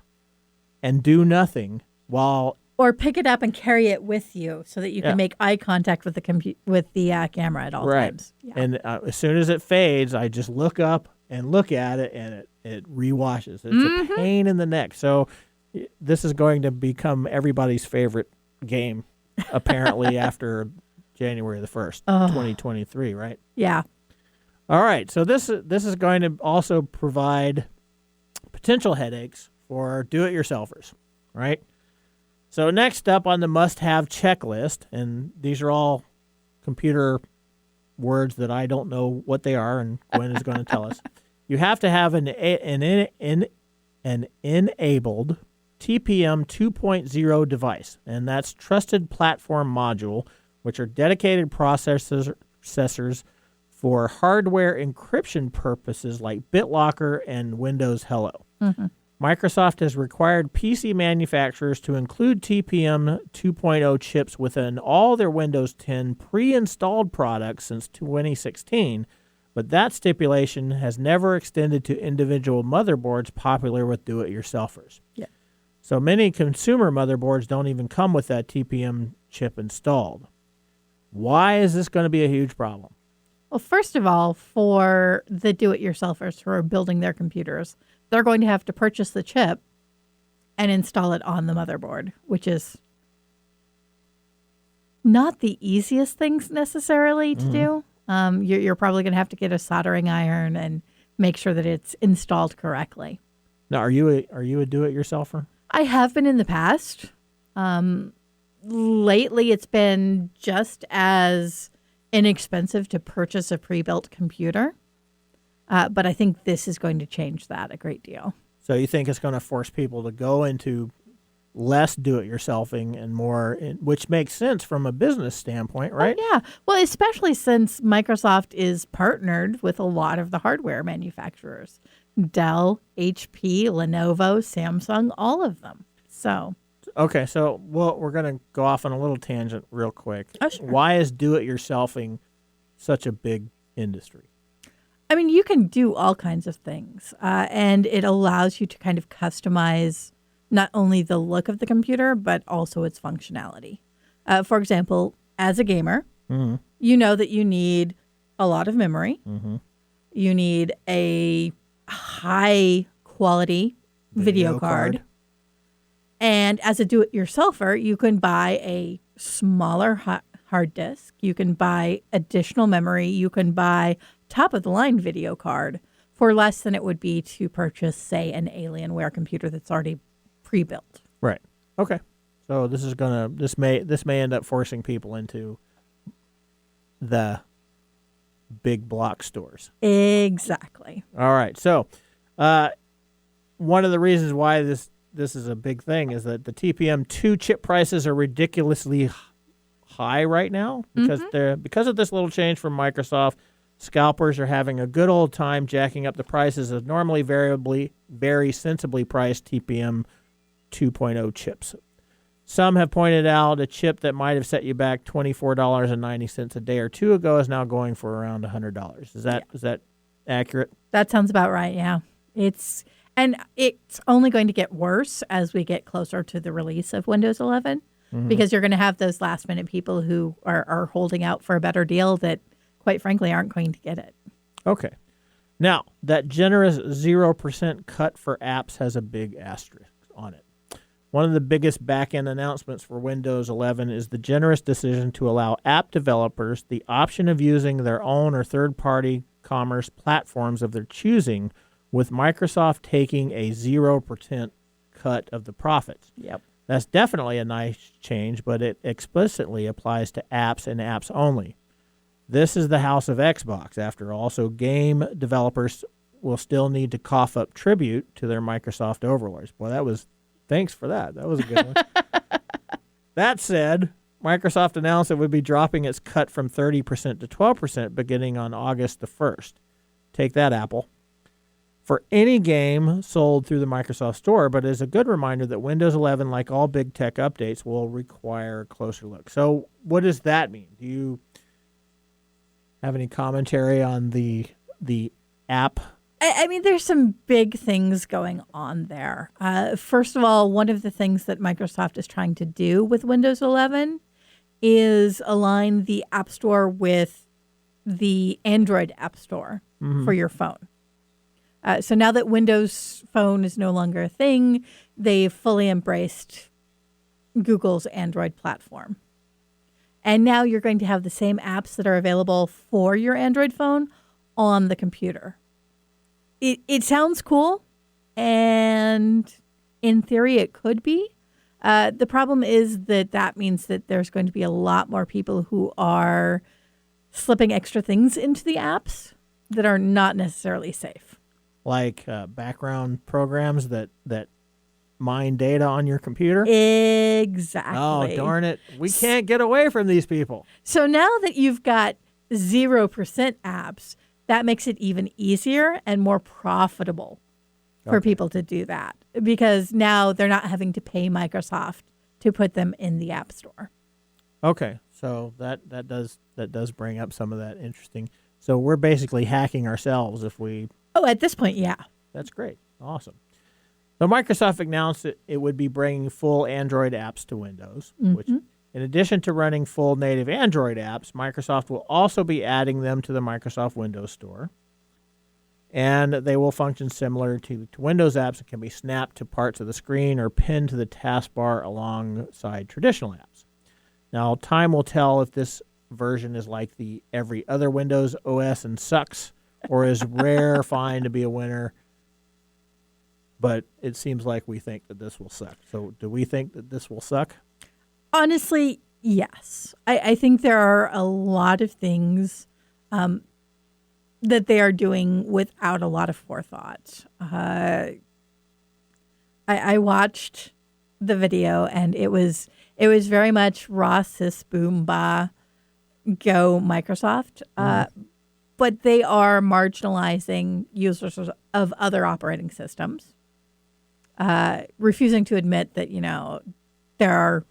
Speaker 4: and do nothing while.
Speaker 5: Or pick it up and carry it with you so that you can make eye contact with the camera at all times. Yeah.
Speaker 4: And as soon as it fades, I just look up and look at it, and it re-washes. It's a pain in the neck. So this is going to become everybody's favorite game, apparently, after January the 1st, 2023, right?
Speaker 5: Yeah.
Speaker 4: All right. So this is going to also provide potential headaches for do-it-yourselfers, right? So next up on the must-have checklist, and these are all computer words that I don't know what they are, and Gwen is going to tell us. You have to have an enabled TPM 2.0 device, and that's Trusted Platform Module, which are dedicated processors for hardware encryption purposes like BitLocker and Windows Hello.
Speaker 5: Mm-hmm.
Speaker 4: Microsoft has required PC manufacturers to include TPM 2.0 chips within all their Windows 10 pre-installed products since 2016, but that stipulation has never extended to individual motherboards popular with do-it-yourselfers.
Speaker 5: Yeah.
Speaker 4: So many consumer motherboards don't even come with that TPM chip installed. Why is this going to be a huge problem?
Speaker 5: Well, first of all, for the do-it-yourselfers who are building their computers, they're going to have to purchase the chip and install it on the motherboard, which is not the easiest things necessarily to do. You're probably going to have to get a soldering iron and make sure that it's installed correctly.
Speaker 4: Now, are you a do-it-yourselfer?
Speaker 5: I have been in the past. Lately, it's been just as inexpensive to purchase a pre-built computer. But I think this is going to change that a great deal.
Speaker 4: So you think it's going to force people to go into less do-it-yourselfing and more, which makes sense from a business standpoint, right?
Speaker 5: Oh, yeah. Well, especially since Microsoft is partnered with a lot of the hardware manufacturers. Dell, HP, Lenovo, Samsung, all of them. So.
Speaker 4: Okay, so we're going to go off on a little tangent real quick.
Speaker 5: Oh, sure.
Speaker 4: Why is do-it-yourselfing such a big industry?
Speaker 5: I mean, you can do all kinds of things, and it allows you to kind of customize not only the look of the computer, but also its functionality. For example, as a gamer, you know that you need a lot of memory. You need a high-quality video card. And as a do-it-yourselfer, you can buy a smaller hard disk. You can buy additional memory. You can buy top-of-the-line video card for less than it would be to purchase, say, an Alienware computer that's already pre-built.
Speaker 4: Right. Okay. So this may end up forcing people into the big block stores.
Speaker 5: Exactly.
Speaker 4: All right. So one of the reasons why this is a big thing is that the TPM2 chip prices are ridiculously high right now because of this little change from Microsoft. Scalpers are having a good old time jacking up the prices of normally very sensibly priced TPM 2.0 chips. Some have pointed out a chip that might have set you back $24.90 a day or two ago is now going for around $100. Is that accurate?
Speaker 5: That sounds about right, yeah. It's only going to get worse as we get closer to the release of Windows 11 because you're going to have those last-minute people who are holding out for a better deal that, quite frankly, aren't going to get it.
Speaker 4: Okay. Now, that generous 0% cut for apps has a big asterisk on it. One of the biggest back-end announcements for Windows 11 is the generous decision to allow app developers the option of using their own or third-party commerce platforms of their choosing, with Microsoft taking a 0% cut of the profits.
Speaker 5: Yep.
Speaker 4: That's definitely a nice change, but it explicitly applies to apps and apps only. This is the house of Xbox, after all, so game developers will still need to cough up tribute to their Microsoft overlords. Boy, thanks for that. That was a good one. That said, Microsoft announced it would be dropping its cut from 30% to 12% beginning on August the 1st. Take that, Apple. For any game sold through the Microsoft Store, but is a good reminder that Windows 11, like all big tech updates, will require a closer look. So what does that mean? Do you have any commentary on the app?
Speaker 5: I mean, there's some big things going on there. First of all, one of the things that Microsoft is trying to do with Windows 11 is align the App Store with the Android App Store for your phone. So now that Windows Phone is no longer a thing, they've fully embraced Google's Android platform. And now you're going to have the same apps that are available for your Android phone on the computer. It sounds cool, and in theory it could be. The problem is that means that there's going to be a lot more people who are slipping extra things into the apps that are not necessarily safe.
Speaker 4: Like background programs that mine data on your computer?
Speaker 5: Exactly.
Speaker 4: Oh, darn it. We can't get away from these people.
Speaker 5: So now that you've got 0% apps, that makes it even easier and more profitable for people to do that, because now they're not having to pay Microsoft to put them in the App Store.
Speaker 4: Okay, so that does bring up some of that interesting. So we're basically hacking ourselves if we...
Speaker 5: Oh, at this point, yeah.
Speaker 4: That's great. Awesome. So Microsoft announced that it would be bringing full Android apps to Windows, which, in addition to running full native Android apps, Microsoft will also be adding them to the Microsoft Windows Store. And they will function similar to Windows apps that can be snapped to parts of the screen or pinned to the taskbar alongside traditional apps. Now, time will tell if this version is like the every other Windows OS and sucks, or is rarefied to be a winner. But it seems like we think that this will suck. So do we think that this will suck?
Speaker 5: Honestly, yes. I think there are a lot of things that they are doing without a lot of forethought. I watched the video, and it was very much raw, sis, boom, ba, go Microsoft. But they are marginalizing users of other operating systems, refusing to admit that, there are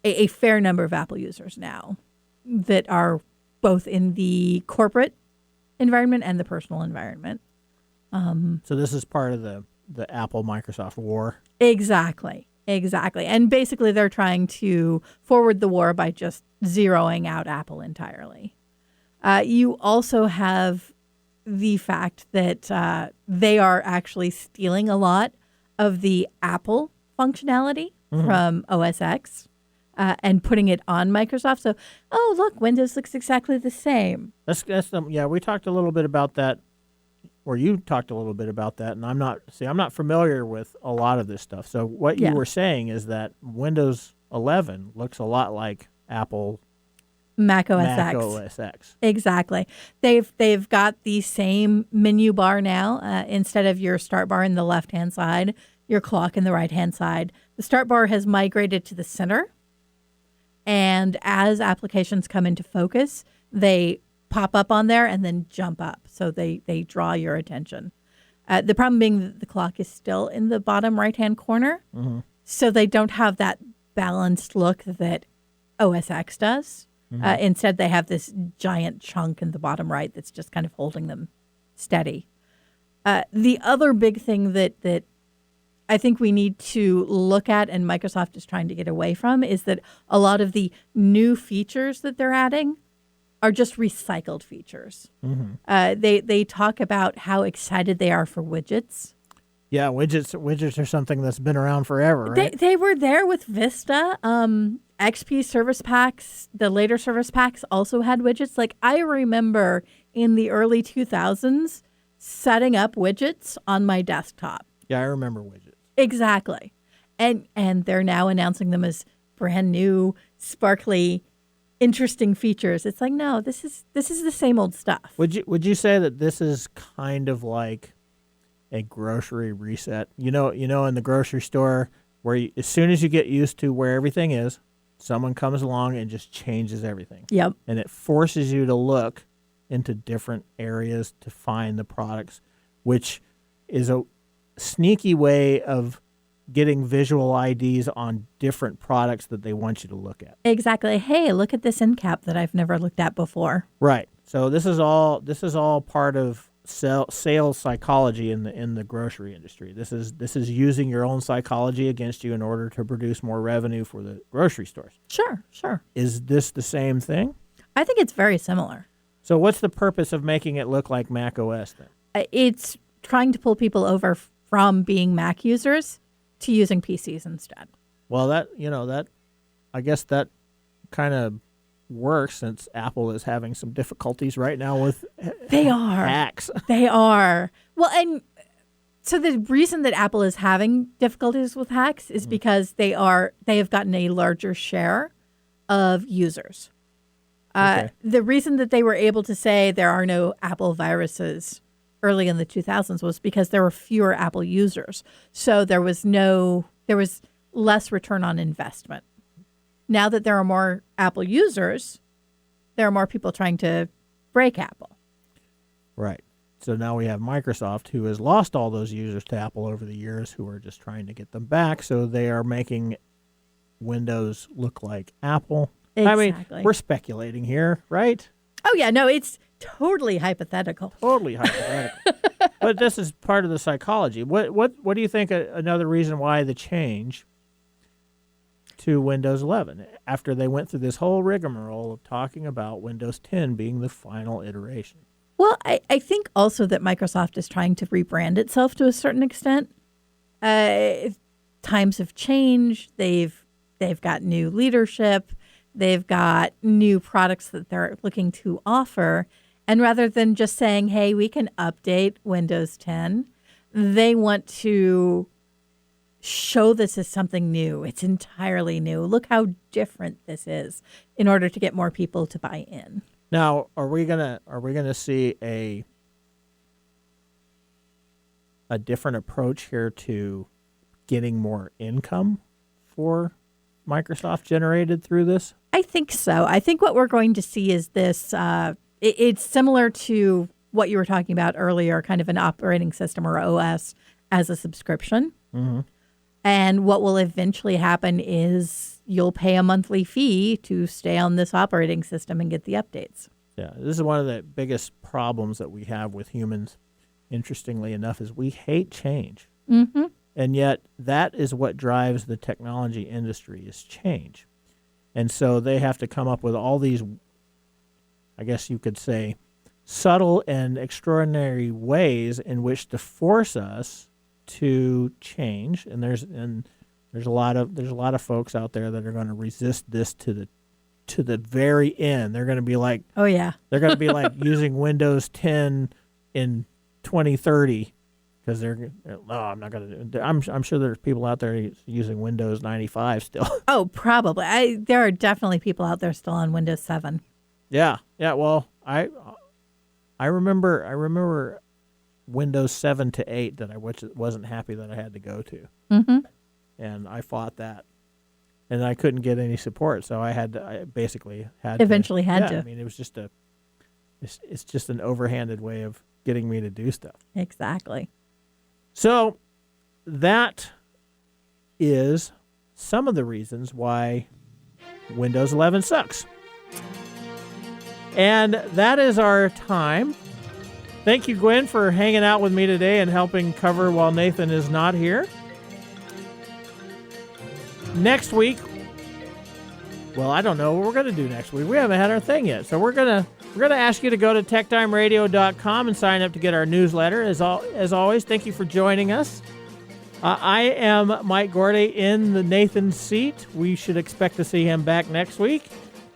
Speaker 5: a fair number of Apple users now that are both in the corporate environment and the personal environment.
Speaker 4: So this is part of the Apple-Microsoft war?
Speaker 5: Exactly. And basically they're trying to forward the war by just zeroing out Apple entirely. You also have the fact that they are actually stealing a lot of the Apple functionality from OS X and putting it on Microsoft. So, look, Windows looks exactly the same.
Speaker 4: We talked a little bit about that, or you talked a little bit about that, and I'm not familiar with a lot of this stuff. So what you were saying is that Windows 11 looks a lot like Apple
Speaker 5: Mac OS
Speaker 4: X.
Speaker 5: Exactly. They've got the same menu bar now. Instead of your start bar in the left-hand side, your clock in the right-hand side. The start bar has migrated to the center. And as applications come into focus, they pop up on there and then jump up. So they draw your attention. The problem being that the clock is still in the bottom right-hand corner. So they don't have that balanced look that OS X does. Instead, they have this giant chunk in the bottom right that's just kind of holding them steady. The other big thing that I think we need to look at, and Microsoft is trying to get away from, is that a lot of the new features that they're adding are just recycled features. They talk about how excited they are for widgets.
Speaker 4: Yeah, widgets are something that's been around forever, right?
Speaker 5: They were there with Vista. XP service packs, the later service packs also had widgets. Like I remember in the early 2000s setting up widgets on my desktop.
Speaker 4: Yeah, I remember widgets.
Speaker 5: Exactly. And they're now announcing them as brand new, sparkly, interesting features. It's like, no, this is the same old stuff.
Speaker 4: Would you say that this is kind of like a grocery reset? You know, in the grocery store where as soon as you get used to where everything is, someone comes along and just changes everything.
Speaker 5: Yep.
Speaker 4: And it forces you to look into different areas to find the products, which is a sneaky way of getting visual IDs on different products that they want you to look at.
Speaker 5: Exactly. Hey, look at this end cap that I've never looked at before.
Speaker 4: Right. So this is all part of sales psychology in the grocery industry. This is using your own psychology against you in order to produce more revenue for the grocery stores.
Speaker 5: Sure.
Speaker 4: Is this the same thing?
Speaker 5: I think it's very similar.
Speaker 4: So what's the purpose of making it look like Mac OS then?
Speaker 5: It's trying to pull people over from being Mac users to using PCs instead.
Speaker 4: Well, that I guess that kind of works since Apple is having some difficulties right now with hacks.
Speaker 5: They are. Well, and so the reason that Apple is having difficulties with hacks is because they have gotten a larger share of users.
Speaker 4: Okay.
Speaker 5: The reason that they were able to say there are no Apple viruses early in the 2000s was because there were fewer Apple users. So there was less return on investment. Now that there are more Apple users, there are more people trying to break Apple.
Speaker 4: Right. So now we have Microsoft, who has lost all those users to Apple over the years, who are just trying to get them back. So they are making Windows look like Apple.
Speaker 5: Exactly.
Speaker 4: I mean, we're speculating here, right?
Speaker 5: Oh, yeah. No, it's totally hypothetical.
Speaker 4: Totally hypothetical. But this is part of the psychology. What do you think another reason why the change to Windows 11 after they went through this whole rigmarole of talking about Windows 10 being the final iteration?
Speaker 5: Well, I think also that Microsoft is trying to rebrand itself to a certain extent. Times have changed. They've got new leadership. They've got new products that they're looking to offer. And rather than just saying, hey, we can update Windows 10, they want to show this as something new. It's entirely new. Look how different this is in order to get more people to buy in.
Speaker 4: Now, are we gonna see a different approach here to getting more income for Microsoft generated through this?
Speaker 5: I think so. I think what we're going to see is this. It's similar to what you were talking about earlier, kind of an operating system or OS as a subscription.
Speaker 4: Mm-hmm.
Speaker 5: And what will eventually happen is you'll pay a monthly fee to stay on this operating system and get the updates.
Speaker 4: Yeah, this is one of the biggest problems that we have with humans, interestingly enough, is we hate change.
Speaker 5: Mm-hmm.
Speaker 4: And yet that is what drives the technology industry is change. And so they have to come up with all these, I guess you could say, subtle and extraordinary ways in which to force us to change. And there's a lot of folks out there that are going to resist this to the very end. They're going to be like,
Speaker 5: oh yeah,
Speaker 4: they're going to be like using Windows 10 in 2030 because I'm not going to do it. I'm sure there's people out there using Windows 95 still.
Speaker 5: Oh, probably. There are definitely people out there still on Windows 7.
Speaker 4: Yeah. Well, I remember Windows 7 to 8 that I wasn't happy that I had to go to.
Speaker 5: Mm-hmm.
Speaker 4: And I fought that. And I couldn't get any support, so I basically had
Speaker 5: eventually
Speaker 4: to.
Speaker 5: had to.
Speaker 4: I mean, it was just it's just an overhanded way of getting me to do stuff.
Speaker 5: Exactly.
Speaker 4: So that is some of the reasons why Windows 11 sucks. And that is our time. Thank you, Gwen, for hanging out with me today and helping cover while Nathan is not here. Next week, well, I don't know what we're going to do next week. We haven't had our thing yet. So we're going to We're going to ask you to go to techtimeradio.com and sign up to get our newsletter. As always, thank you for joining us. I am Mike Gordy in the Nathan's seat. We should expect to see him back next week.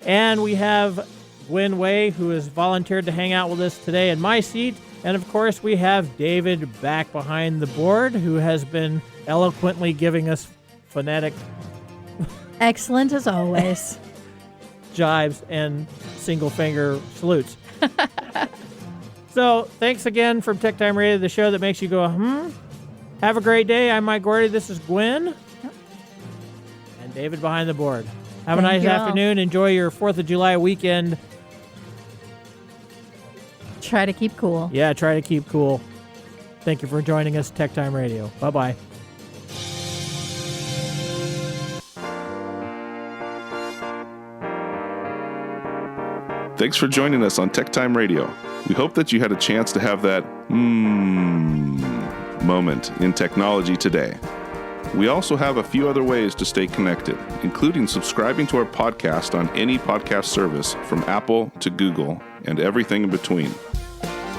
Speaker 4: And we have Gwen Way, who has volunteered to hang out with us today in my seat. And, of course, we have David back behind the board, who has been eloquently giving us phonetic...
Speaker 5: Excellent as always.
Speaker 4: Jibes and single-finger salutes. So, thanks again from Tech Time Radio, the show that makes you go, Have a great day. I'm Mike Gordy. This is Gwen. And David behind the board. Have a nice afternoon. Enjoy your 4th of July weekend.
Speaker 5: Try to keep cool.
Speaker 4: Yeah, try to keep cool. Thank you for joining us, Tech Time Radio. Bye-bye.
Speaker 3: Thanks for joining us on Tech Time Radio. We hope that you had a chance to have that moment in technology today. We also have a few other ways to stay connected, including subscribing to our podcast on any podcast service from Apple to Google and everything in between.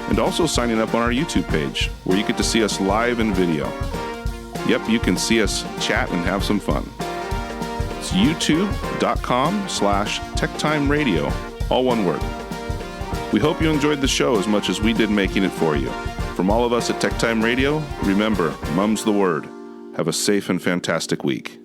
Speaker 3: And also signing up on our YouTube page, where you get to see us live in video. Yep, you can see us chat and have some fun. It's youtube.com/techtimeradio, all one word. We hope you enjoyed the show as much as we did making it for you. From all of us at Tech Time Radio, remember, Mumm's the word. Have a safe and fantastic week.